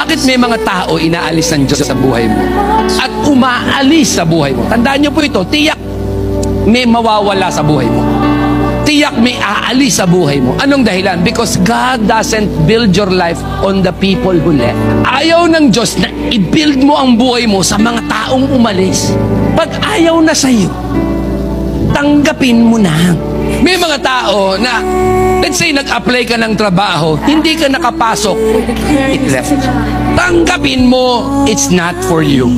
Bakit may mga tao inaalis ng Diyos sa buhay mo at umaalis sa buhay mo? Tandaan niyo po ito, tiyak may mawawala sa buhay mo. Tiyak may aalis sa buhay mo. Anong dahilan? Because God doesn't build your life on the people who left. Ayaw ng Diyos na i-build mo ang buhay mo sa mga taong umalis. Pag ayaw na sa'yo, tanggapin mo na. May mga tao na, let's say, nag-apply ka ng trabaho, hindi ka nakapasok, it left. Tanggapin mo, it's not for you.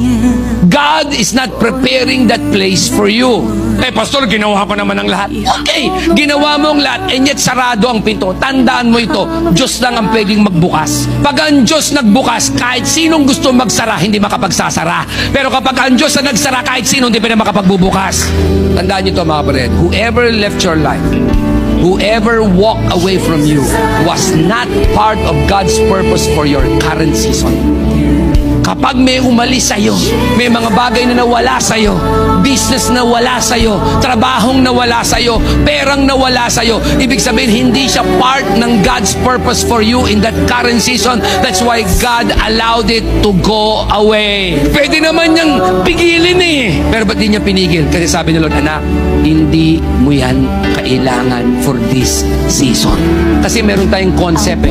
God is not preparing that place for you. Eh, Pastor, ginawa ko naman ang lahat. Okay, ginawa mo ang lahat, and yet sarado ang pinto. Tandaan mo ito, Diyos lang ang pwedeng magbukas. Pag ang Diyos nagbukas, kahit sinong gusto magsara, hindi makapagsasara. Pero kapag ang Diyos na nagsara, kahit sino, hindi pa na makapagbubukas. Tandaan niyo ito, mga kapatid. Whoever left your life, whoever walked away from you, was not part of God's purpose for your current season. Kapag may umalis sa'yo, may mga bagay na nawala sa'yo, business na wala sa'yo, trabahong nawala sa'yo, perang nawala sa'yo, ibig sabihin, hindi siya part ng God's purpose for you in that current season. That's why God allowed it to go away. Pwede naman niyang pigilin eh. Pero ba't di niya pinigil? Kasi sabi ni Lord, anak, hindi mo yan kailangan for this season. Kasi meron tayong concept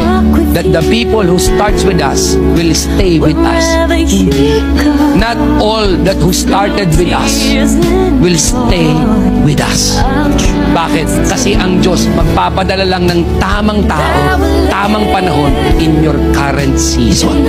that the people who starts with us will stay with us. Not all that who started with us will stay with us. Bakit? Kasi ang Diyos magpapadala lang ng tamang tao, tamang panahon in your current season.